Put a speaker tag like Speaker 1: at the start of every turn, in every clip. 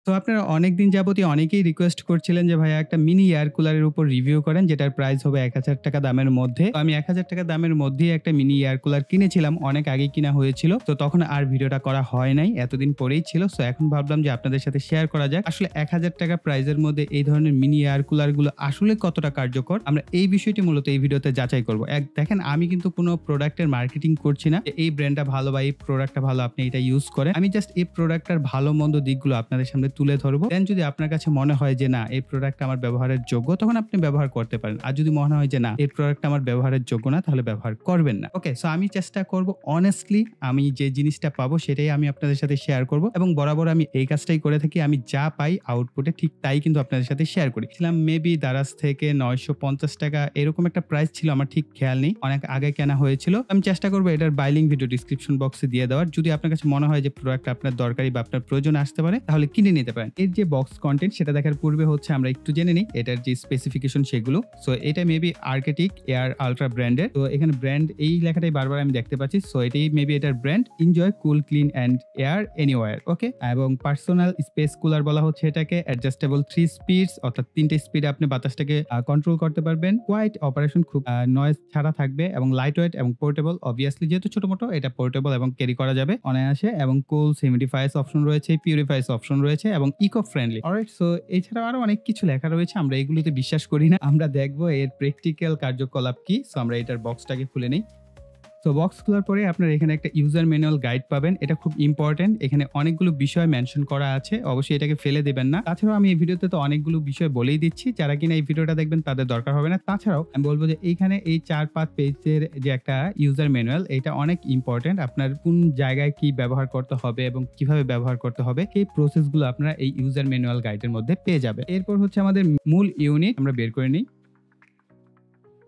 Speaker 1: তো আপনারা অনেকদিন যাবতীয় অনেকেই রিকোয়েস্ট করছিলেন যে ভাইয়া একটা মিনি এয়ার কুলারের উপর রিভিউ করেন যেটার প্রাইস হবে ৳১,০০০ দামের মধ্যে। তো আমি ৳১,০০০ দামের মধ্যেই একটা মিনি এয়ার কুলার কিনেছিলাম। অনেক আগেই কিনা হয়েছিল। তো তখন আর ভিডিওটা করা হয় নাই। এতদিন পরেই ছিল। সো এখন ভাবলাম যে আপনাদের সাথে শেয়ার করা যাক। আসলে ৳১,০০০ প্রাইসের মধ্যে এই ধরনের মিনি এয়ার কুলার গুলো আসলে কতটা কার্যকর? আমরা এই বিষয়টি মূলত এই ভিডিওতে যাচাই করব। দেখেন আমি কিন্তু কোনো প্রোডাক্টের মার্কেটিং করছি না। এই ব্র্যান্ডটা ভালো বা এই প্রোডাক্টটা ভালো আপনি এটা ইউজ করেন। আমি জাস্ট এই প্রোডাক্টটার ভালো মন্দ দিকগুলো আপনাদের সামনে তুলে ধরবো। দেন যদি আপনার কাছে মনে হয় যে না এই প্রোডাক্টটা আমার ব্যবহারের যোগ্য তখন আপনি ব্যবহার করতে পারেন। আর যদি মনে হয় যে না এই প্রোডাক্টটা আমার ব্যবহারের যোগ্য না তাহলে ব্যবহার করবেন না। ওকে, সো আমি চেষ্টা করব অনেস্টলি আমি যে জিনিসটা পাবো সেটাই আমি আপনাদের সাথে শেয়ার করব এবং বরাবর আমি এই কাজটাই করে থাকি। আমি যা পাই আউটপুটে ঠিক তাই কিন্তু আপনাদের সাথে শেয়ার করি। ছিলাম মেবি দারাজ থেকে ৳৯৫০ এরকম একটা প্রাইস ছিল, আমার ঠিক খেয়াল নেই। অনেক আগে কেনা হয়েছিল। আমি চেষ্টা করব এটার বাই লিংক ভিডিও ডেসক্রিপশন বক্সে দিয়ে দেওয়ার। যদি আপনার কাছে মনে হয় যে প্রোডাক্ট আপনার দরকারি বা আপনার প্রয়োজনে আসতে পারে তাহলে কিনে নিতে পারেন। এর যে বক্স কন্টেন্ট সেটা দেখার পূর্বে হচ্ছে আমরা একটু জেনে নিই এটার যে স্পেসিফিকেশন সেগুলো। সো এটা মেবি আর্কেটিক এয়ার আলট্রা ব্র্যান্ডের। তো এখানে ব্র্যান্ড এই লেখাটাই বারবার আমি দেখতে পাচ্ছি। সো এটাই মেবি এটার brand. Enjoy cool clean and air anywhere. Okay, এবং পার্সোনাল স্পেস কুলার বলা হচ্ছে এটাকে। অ্যাডজাস্টেবল 3 স্পিডস অর্থাৎ 3টে স্পিডে আপনি বাতাসটাকে কন্ট্রোল করতে পারবেন। কোয়াইট অপারেশন, খুব নয়েজ ছাড়া থাকবে এবং লাইট ওয়েট এবং পোর্টেবল। অবভিয়াসলি যেহেতু ছোট মোটো এটা পোর্টেবল এবং ক্যারি করা যাবে অনায়াসে। এবং কুল হিউমিডিফায়ার্স অপশন রয়েছে, পিউরিফায়ার্স অপশন রয়েছে এবং ইকো ফ্রেন্ডলি। অলরাইট, সো এছাড়াও আরো অনেক কিছু লেখা রয়েছে, আমরা এগুলোতে বিশ্বাস করি না। আমরা দেখবো এর প্র্যাকটিক্যাল কার্যকলাপ কি। সো আমরা এটার বক্সটাকে খুলে নেই। তো বক্স খোলার পরে আপনারা এখানে একটা ইউজার ম্যানুয়াল গাইড পাবেন। এটা খুব ইম্পর্টেন্ট। এখানে অনেকগুলো বিষয় মেনশন করা আছে, অবশ্যই এটাকে ফেলে দেবেন না। তাছাড়াও আমি এই ভিডিওতে তো অনেকগুলো বিষয় বলেই দিচ্ছি, যারা কিনা এই ভিডিওটা দেখবেন তাদের দরকার হবে না। তাছাড়াও আমি বলবো যে এইখানে এই 4-5 পেজের যে একটা ইউজার ম্যানুয়াল এটা অনেক ইম্পর্টেন্ট। আপনার কোন জায়গায় কি ব্যবহার করতে হবে এবং কিভাবে ব্যবহার করতে হবে এই প্রসেসগুলো আপনারা এই ইউজার ম্যানুয়াল গাইডের মধ্যে পেয়ে যাবে। এরপর হচ্ছে আমাদের মূল ইউনিট আমরা বের করে নিই।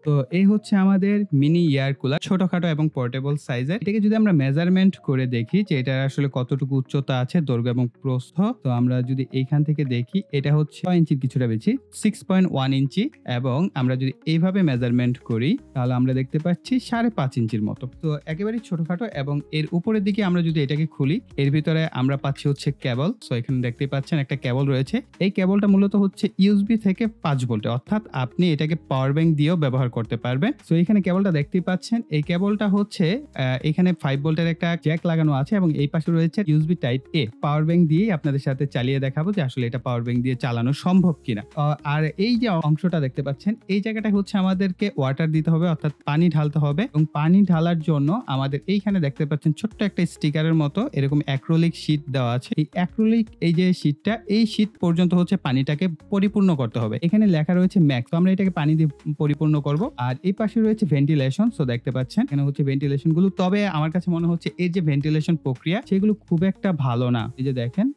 Speaker 1: তো এই হচ্ছে আমাদের মিনি এয়ার কুলার, ছোটখাটো এবং পোর্টেবল সাইজের। এটাকে যদি আমরা মেজারমেন্ট করে দেখি যে এটা আসলে কতটুকু উচ্চতা আছে, দৈর্ঘ্য এবং প্রস্থ, তো আমরা যদি এইখান থেকে দেখি এটা হচ্ছে 6 ইঞ্চির কিছুটা বেশি, 6.1 ইঞ্চি। এবং আমরা যদি এইভাবে মেজারমেন্ট করি তাহলে আমরা দেখতে পাচ্ছি 5.5 ইঞ্চির মতো। তো একেবারে ছোটখাটো। এবং এর উপরের দিকে আমরা যদি এটাকে খুলি এর ভিতরে আমরা পাচ্ছি হচ্ছে কেবল। সো এখানে দেখতে পাচ্ছেন একটা কেবল রয়েছে। এই কেবলটা মূলত হচ্ছে ইউএসবি থেকে 5 ভোল্টের, অর্থাৎ আপনি এটাকে পাওয়ার ব্যাংক দিয়েও ব্যবহার করতে পারবেন। সো এখানে কেবলটা দেখতেই পাচ্ছেন। এই কেবলটা হচ্ছে এখানে 5 ভোল্টের একটা জ্যাক লাগানো আছে এবং এই পাশে রয়েছে ইউএসবি টাইপ এ। পাওয়ার ব্যাংক দিয়েই আপনাদের সাথে চালিয়ে দেখাবো যে আসলে এটা পাওয়ার ব্যাংক দিয়ে চালানো সম্ভব কিনা। আর এই যে অংশটা দেখতে পাচ্ছেন এই জায়গাটা হচ্ছে আমাদেরকে ওয়াটার দিতে হবে, অর্থাৎ পানি ঢালতে হবে। এবং পানি ঢালার জন্য আমাদের এইখানে দেখতে পাচ্ছেন ছোট্ট একটা স্টিকারের মতো এরকম অ্যাক্রিলিক শীট দেওয়া আছে। এই অ্যাক্রিলিক এই যে শীটটা, এই শীট পর্যন্ত হচ্ছে পানিটাকে পরিপূর্ণ করতে হবে। এখানে লেখা রয়েছে ম্যাক্স। তো আমরা এটাকে পানি দিয়ে পরিপূর্ণ করব। আর এই পাশে রয়েছে ভেন্টিলেশন। সো দেখতে পাচ্ছেন এখানে হচ্ছে ভেন্টিলেশন গুলো। তবে আমার কাছে মনে হচ্ছে এই যে ভেন্টিলেশন প্রক্রিয়া সেগুলো খুব একটা ভালো না। এই যে দেখেন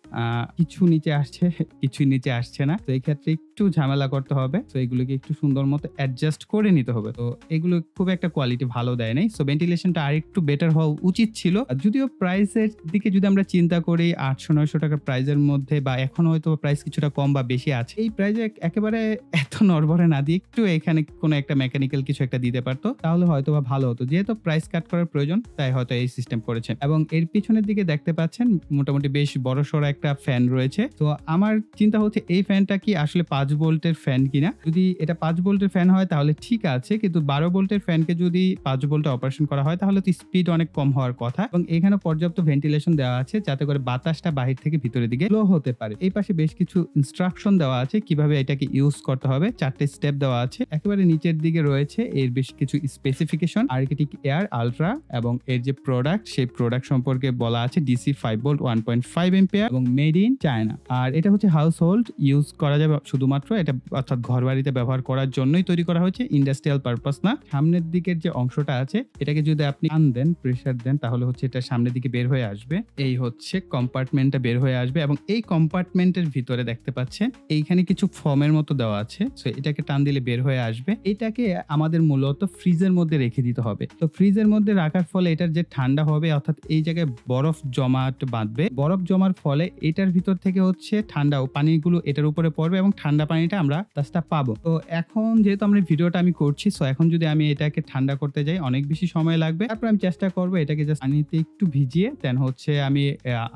Speaker 1: কিছু নিচে আসছে কিছু নিচে আসছে না। তো এই ক্ষেত্রে একটু ঝামেলা করতে হবে। তো এগুলোকে একটু সুন্দর মতো অ্যাডজাস্ট করে নিতে হবে। তো এগুলো খুব একটা কোয়ালিটি ভালো দেয় নাই। সো ভেন্টিলেশনটা আর একটু বেটার হওয়া উচিত ছিল। যদিও প্রাইসের দিকে যদি আমরা চিন্তা করি 800-900 টাকার প্রাইসের মধ্যে, বা এখন হয়তো প্রাইস কিছুটা কম বা বেশি আছে, এই প্রাইসে একেবারে এত নড়বড়ে না দিয়ে একটু এখানে কোনো একটা মেকানিক্যাল কিছু একটা দিতে পারতো তাহলে হয়তো বা ভালো হতো। যেহেতু প্রাইস কাট করার প্রয়োজন তাই হয়তো এই সিস্টেম করেছে। এবং এর পিছনের দিকে দেখতে পাচ্ছেন মোটামুটি বেশ বড়সড় একটা ফ্যান রয়েছে। তো আমার চিন্তা হচ্ছে এই ফ্যানটা কি আসলে 5 ভোল্টের ফ্যান কিনা। যদি এটা 5 ভোল্টের ফ্যান হয় তাহলে ঠিক আছে, কিন্তু 12 ভোল্টের ফ্যানকে যদি 5 ভোল্টে অপারেশন করা হয় তাহলে তো স্পিড অনেক কম হওয়ার কথা। এবং এখানে পর্যাপ্ত ভেন্টিলেশন দেওয়া আছে যাতে করে বাতাসটা বাহির থেকে ভিতরের দিকে ফ্লো হতে পারে। এই পাশে বেশ কিছু ইনস্ট্রাকশন দেওয়া আছে কিভাবে এটাকে ইউজ করতে হবে, 4টে স্টেপ দেওয়া আছে। একেবারে নিচের দিকে রয়েছে এর বেশ কিছু স্পেসিফিকেশন, আর্কেটিক এয়ার আলট্রা এবং এর যে প্রোডাক্ট সেই প্রোডাক্ট সম্পর্কে বলা আছে। ডিসি 5 ভোল্ট 1.5 এম্পিয়ার এবং মেড ইন চায়না। আর এটা হচ্ছে হাউস হোল্ড ইউজ করা যাবে শুধুমাত্র, এটা অর্থাৎ ঘর বাড়িতে ব্যবহার করার জন্যই তৈরি করা হয়েছে, ইন্ডাস্ট্রিয়াল পারপাস না। সামনের দিকের যে অংশটা আছে এটাকে যদি আপনি টান দেন, প্রেসার দেন, তাহলে হচ্ছে এটা সামনের দিকে বের হয়ে আসবে। এই হচ্ছে কম্পার্টমেন্টটা বের হয়ে আসবে এবং এই কম্পার্টমেন্টের ভিতরে দেখতে পাচ্ছেন এইখানে কিছু ফর্মের মতো দেওয়া আছে। সো এটাকে টান দিলে বের হয়ে আসবে। এটাকে আমাদের মূলত ফ্রিজের মধ্যে রেখে দিতে হবে। তো ফ্রিজের মধ্যে রাখার ফলে এটার যে ঠান্ডা হবে, অর্থাৎ এই জায়গায় বরফ জমাট বাঁধবে। বরফ জমার ফলে এটার ভিতর থেকে হচ্ছে ঠান্ডা পানিগুলো এটার উপরে পড়বে এবং ঠান্ডা পানিটা আমরা জাস্টটা পাবো। তো এখন যেহেতু আমরা ভিডিওটা আমি করছি, সো এখন যদি আমি এটাকে ঠান্ডা করতে যাই অনেক বেশি সময় লাগবে। তারপর আমি চেষ্টা করবো এটাকে জাস্ট পানিতে একটু ভিজিয়ে দেন হচ্ছে আমি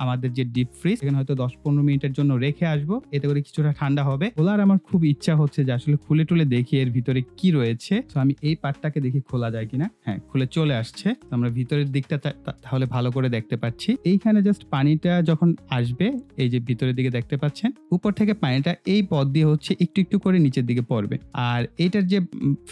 Speaker 1: আমাদের যে ডিপ ফ্রিজ এখানে হয়তো 10-15 মিনিটের জন্য রেখে আসবো, এতে করে কিছুটা ঠান্ডা হবে। খোলার আমার খুব ইচ্ছা হচ্ছে যে আসলে খুলে টুলে দেখি এর ভিতরে কি রয়েছে। তো আমি এই পার্টটাকে দেখি খোলা যায় কিনা। হ্যাঁ, খুলে চলে আসছে। আমরা ভিতরের দিকটা তাহলে ভালো করে দেখতে পাচ্ছি। এইখানে জাস্ট পানিটা যখন আসবে, এই যে ভিতরের দিকে দেখতে পাচ্ছেন উপর থেকে পানিটা এই পথ দিয়ে হচ্ছে একটু একটু করে নিচের দিকে পড়বে। আর এটার যে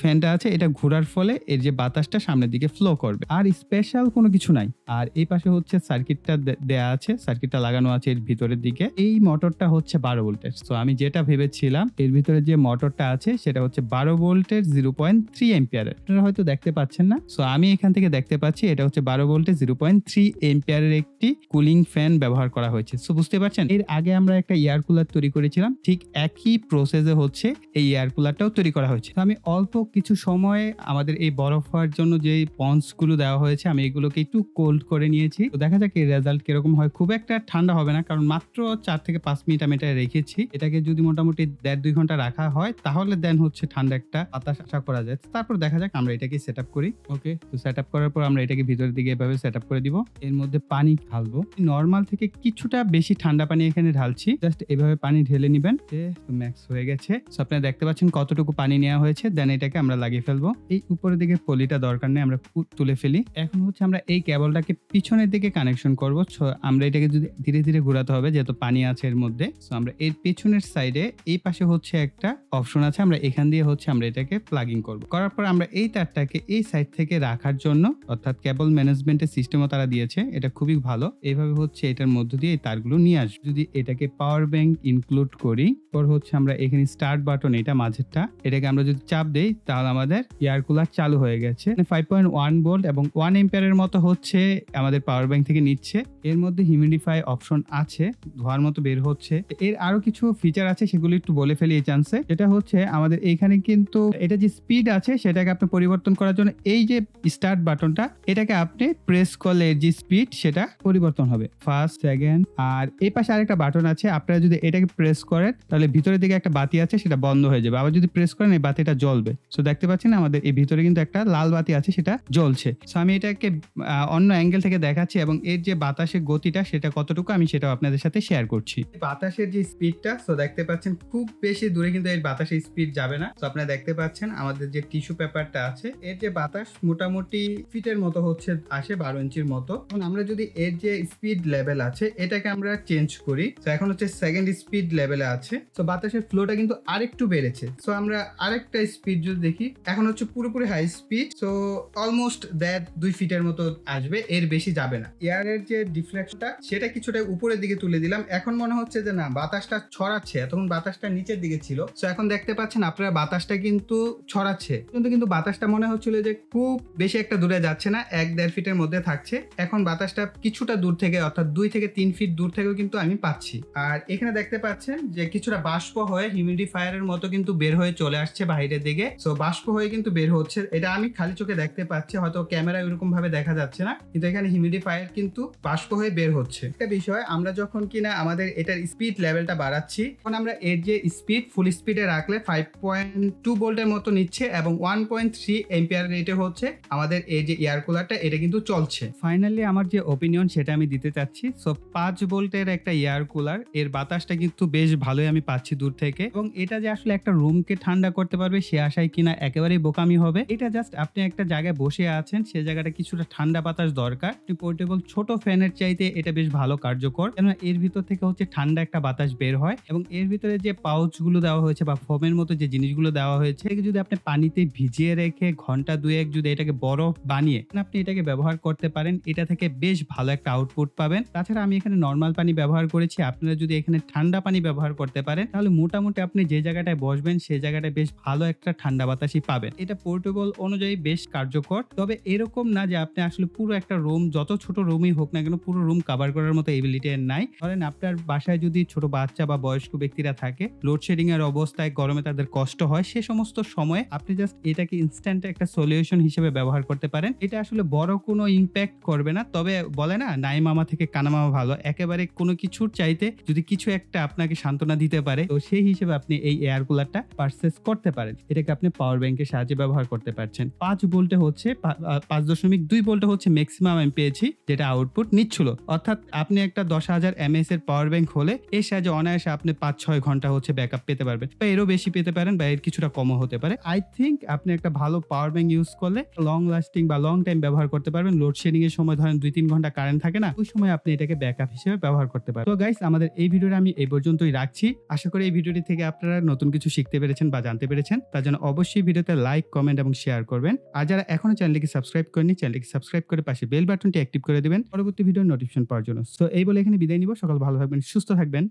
Speaker 1: ফ্যানটা আছে এটা ঘোরার ফলে এর যে বাতাসটা সামনের দিকে ফ্লো করবে। আর স্পেশাল কোনো কিছু নাই। আর এই পাশে হচ্ছে সার্কিটটা দেয়া আছে, সার্কিটটা লাগানো আছে এর ভিতরের দিকে। এই মোটরটা হচ্ছে 12 ভোল্টের। তো আমি যেটা ভেবেছিলাম এর ভিতরে যে মোটরটা আছে সেটা হচ্ছে 12 ভোল্টের 0.3 এম্পিয়ারের। আপনারা হয়তো দেখতে পাচ্ছেন না, সো আমি এখান থেকে দেখতে পাচ্ছি এটা হচ্ছে 12 ভোল্টের 0.3 এম্পিয়ারের একটি কুলিং ফ্যান ব্যবহার করা হয়েছে। সো বুঝতে পারছেন, এর আগে আমরা একটা এয়ার কুলার তৈরি করেছিলাম, ঠিক একই প্রসেসে হচ্ছে এই এয়ার কুলারটাও তৈরি করা হয়েছে। তো আমি অল্প কিছু সময়ে আমাদের এই বরফ হওয়ার জন্য যে পন্স গুলো দেওয়া হয়েছে আমি এগুলোকে একটু কোল্ড করে নিয়েছি। তো দেখা যাক এর রেজাল্ট কিরকম হয়। খুব একটা ঠান্ডা হবে না, কারণ মাত্র 4 থেকে 5 মিনিট আমি এটা রেখেছি। এটাকে যদি মোটামুটি 1.5-2 ঘন্টা রাখা হয় তাহলে দেন হচ্ছে ঠান্ডা একটা বাতাস আশা করা যায়। তারপর দেখা যাক আমরা এটাকে সেট আপ করি। ওকে, তো সেট আপ করার পর আমরা এটাকে ভিতরের দিকে এভাবে সেট আপ করে দিব। এর মধ্যে পানি ঢালবো, নর্মাল থেকে কিছুটা বেশি ঠান্ডা পানি এখানে ঢালছি। জাস্ট এভাবে পানি ঢেলে নিবেন। ম্যাক্স হয়ে গেছে। সো আপনারা দেখতে পাচ্ছেন কতটুকু পানি নেওয়া হয়েছে। দেন এটাকে আমরা লাগিয়ে ফেলবো। এই উপরের দিকে পলিটা দরকার নেই, আমরা তুলে ফেলি। এখন হচ্ছে আমরা এই কেবলটাকে পিছনের দিকে কানেকশন করব। সো আমরা এটাকে যদি ধীরে ধীরে ঘোরাতে হবে যেহেতু পানি আছে এর মধ্যে। সো আমরা এর পেছনের সাইডে এই পাশে হচ্ছে একটা অপশন আছে, আমরা এখান দিয়ে হচ্ছে আমরা এটাকে প্লাগিং করব। করার পর আমরা এই তারটাকে এই সাইড থেকে রাখার জন্য, অর্থাৎ কেবল ম্যানেজমেন্টের সিস্টেমও তারা দিয়েছে, এটা খুবই ভালো। এইভাবে হচ্ছে এটার মধ্য দিয়ে এই তারগুলো নিয়ে আসবে। যদি এটাকে পাওয়ার ব্যাংক ইনক্লুড করি, পর হচ্ছে আমরা এখানে স্টার্ট বাটন, এটা মাঝেরটা, এটাকে আমরা যদি চাপ দেই তাহলে আমাদের এয়ার কুলার চালু হয়ে গেছে। 5.1 ভোল্ট এবং 1 এম্পিয়ারের মতো হচ্ছে আমাদের পাওয়ার ব্যাংক থেকে নিচ্ছে। এর মধ্যে হিউমিডিফাই অপশন আছে, ধোয়ার মতো বের হচ্ছে। এর আরো কিছু ফিচার আছে, সেগুলো একটু বলে ফেলি এই চান্সে। যেটা হচ্ছে আমাদের এইখানে কিন্তু এটা যে স্পিড আছে সেটাকে আপনি পরিবর্তন করার জন্য এই যে স্টার্ট বাটনটা, এটাকে আপনি প্রেস করলে যে স্পিড সেটা পরিবর্তন হবে, ফার্স্ট, সেকেন্ড। আর এই পাশে আরেকটা বাটন আছে, আপনারা যদি এটাকে প্রেস করেন তাহলে ভিতরের দিকে একটা বাতি আছে সেটা বন্ধ হয়ে যাবে, আবার যদি প্রেস করেন এই বাতিটা জ্বলবে। সো দেখতে পাচ্ছেন আমাদের এই ভিতরে কিন্তু একটা লাল বাতি আছে, সেটা জ্বলছে। সো আমি এটাকে অন্য অ্যাঙ্গেল থেকে দেখাচ্ছি এবং এর যে বাতাসের গতিটা সেটা কতটুকু আমি সেটাও আপনাদের সাথে শেয়ার করছি। বাতাসের যে স্পিডটা, সো দেখতে পাচ্ছেন খুব বেশি দূরে কিন্তু এর বাতাসের স্পিড যাবে না। তো আপনারা দেখতে পাচ্ছেন আমাদের যে টিস্যু পেপারটা আছে এর যে বাতাস মোটামুটি ফিটের মতো হচ্ছে আসে, 12 ইঞ্চির মতো। এখন আমরা যদি এর যে স্পিড লেভেল আছে এটাকে আমরা চেঞ্জ করি, তো এখন হচ্ছে সেকেন্ড স্পিড লেভেলে আছে। তো বাতাসের ফ্লোটা কিন্তু আরেকটু বেড়েছে। সো আমরা আরেকটা স্পিড যদি দেখি, এখন হচ্ছে পুরোপুরি হাই স্পিড। সো অলমোস্ট 2 ফিটের মতো আসবে, এর বেশি যাবে না। এয়ারের যে ডিফ্লেকশনটা সেটা কিছুটা উপরের দিকে তুলে দিলাম। এখন মনে হচ্ছে যে না, বাতাসটা ছড়াচ্ছে। এতক্ষণ বাতাসটা নিচের দিকে ছিল। সো এখন দেখতে পাচ্ছেন আপনারা বাতাসটা কিন্তু ছড়াচ্ছে, কিন্তু বাতাসটা মনে হচ্ছিল যে খুব বেশি একটা দূরে যাচ্ছে না, 1-1.5 ফিটের মধ্যে থাকছে। এখন বাতাসটা কিছুটা দূর থেকে, অর্থাৎ 2 থেকে 3 ফিট দূর থেকেও কিন্তু আমি পাচ্ছি। আর এখানে দেখতে পাচ্ছেন যে কিছুটা বাষ্প হয়ে হিউমিডিফায়ারের মতো কিন্তু বের হয়ে চলে আসছে বাইরের দিকে। সো বাষ্প হয়ে কিন্তু বের হচ্ছে, এটা আমি খালি চোখে দেখতে পাচ্ছি, হয়তো ক্যামেরায় এরকম ভাবে দেখা যাচ্ছে না, কিন্তু এখানে হিউমিডিফায়ার কিন্তু বাষ্প হয়ে বের হচ্ছে। একটা বিষয়, আমরা যখন কিনা আমাদের এটার স্পিড লেভেলটা বাড়াচ্ছি, তখন আমরা এর যে স্পিড ফুল স্পিডে রাখলে 5.2 ভোল্টের মতো নিচ্ছে এবং 1.3 এম্পিয়ার রেটে হচ্ছে আমাদের এই যে এয়ার কুলারটা, এটা কিন্তু চলছে। ফাইনালি আমার যে ওপিনিয়ন সেটা আমি দিতে চাচ্ছি। সো 5 ভোল্টের একটা এয়ার কুলার, এর বাতাসটা কিন্তু বেশ ভালোই আমি পাচ্ছি দূর থেকে, এবং এটা যে আসলে একটা রুমকে ঠান্ডা করতে পারবে সে আশায় কিনা একেবারেই বোকামি হবে। এটা জাস্ট আপনি একটা জায়গায় বসে আছেন, সে জায়গাটা কিছুটা ঠান্ডা বাতাস দরকার, পোর্টেবল ছোট ফ্যানের চাইতে এটা বেশ ভালো কার্যকর, কেননা এর ভিতর থেকে হচ্ছে ঠান্ডা একটা বাতাস বের হয়। এবং এর ভিতরে যে পাউচ গুলো দেওয়া হয়েছে বা ফোমের মতো যে জিনিসগুলো দেওয়া হয়েছে, যদি আপনি পানিতে ভিজিয়ে রেখে ঘন্টা 2-1 যদি এটাকে বরফ বানিয়ে আপনি এটাকে ব্যবহার করতে পারেন, এটা থেকে বেশ ভালো একটা আউটপুট পাবেন। তাছাড়া আমি এখানে নর্মাল পানি ব্যবহার করেছি, আপনারা যদি এখানে ঠান্ডা পানি ব্যবহার করতে পারেন তাহলে মোটামুটি আপনি যে জায়গাটায় বসবেন সেই জায়গাটায় বেশ ভালো একটা ঠান্ডা বাতাসই পাবেন। এটা পোর্টেবল অনুযায়ী বেশ কার্যকর, তবে এরকম না যে আপনি আসলে পুরো একটা রুম, যত ছোট রুমই হোক না কেন, পুরো রুম কভার করার মতো এবিলিটি নাই। ধরেন আপনার বাসায় যদি ছোট বাচ্চা বা বয়স্ক ব্যক্তিরা থাকে, লোডশেডিং এর অবস্থায় গরমে তাদের কষ্ট হয়, সে সমস্ত সময়ে আপনি জাস্ট এটাকে ইনস্ট্যান্ট একটা সলিউশন হিসেবে ব্যবহার করতে পারেন। এটা আসলে বড় কোনো ইম্প্যাক্ট করবে না, তবে বলে না নাই মামা থেকে কানা মামা ভালো, একেবারে কোনো কিছুর চাইতে যদি কিছু একটা আপনাকে সান্ত্বনা দিতে পারে, তো সেই হিসেবে আপনি এই এয়ার কুলারটা পারচেজ করতে পারেন। এটাকে আপনি পাওয়ার ব্যাংকের সাহায্যে ব্যবহার করতে পারছেন। 5 ভোল্টে হচ্ছে 5.2 ভোল্টে হচ্ছে ম্যাক্সিমাম আমি পেয়েছি যেটা আউটপুট নিচ্ছিল। অর্থাৎ আপনি একটা 10,000 mAh এর পাওয়ার ব্যাংক হলে এর সাহায্যে অনায়াসে আপনি 5-6 ঘন্টা হচ্ছে ব্যাকআপ পেতে পারবেন, বা এরও বেশি পেতে পারেন, বা এর কিছুটা কমও হতে পারে। আই থিংক আপনি একটা ভালো পাওয়ার ব্যাংক ইউজ করলে লং লাস্টিং বা লং টাইম ব্যবহার করতে পারবেন। লোডশেডিং এর সময় ধরেন 2-3 ঘন্টা কারেন্ট থাকে না, ওই সময় আপনি এটাকে ব্যাকআপ হিসেবে ব্যবহার করতে পারেন। তো গাইস, আমাদের এই ভিডিওটা আমি এই পর্যন্তই রাখছি। আশা করি এই ভিডিওটি থেকে আপনারা নতুন কিছু শিখতে পেরেছেন বা জানতে পেরেছেন। তার জন্য অবশ্যই ভিডিওতে লাইক, কমেন্ট এবং শেয়ার করবেন। আর যারা এখনো চ্যানেলটিকে সাবস্ক্রাইব করেনি, চ্যানেলটিকে সাবস্ক্রাইব করে পাশে বেল বাটনটি অ্যাক্টিভ করে দিবেন পরবর্তী ভিডিওর নোটিফিকেশন পাওয়ার জন্য। তো এই বলে এখানে বিদায় নিব। সকাল ভালো থাকবেন, সুস্থ থাকবেন।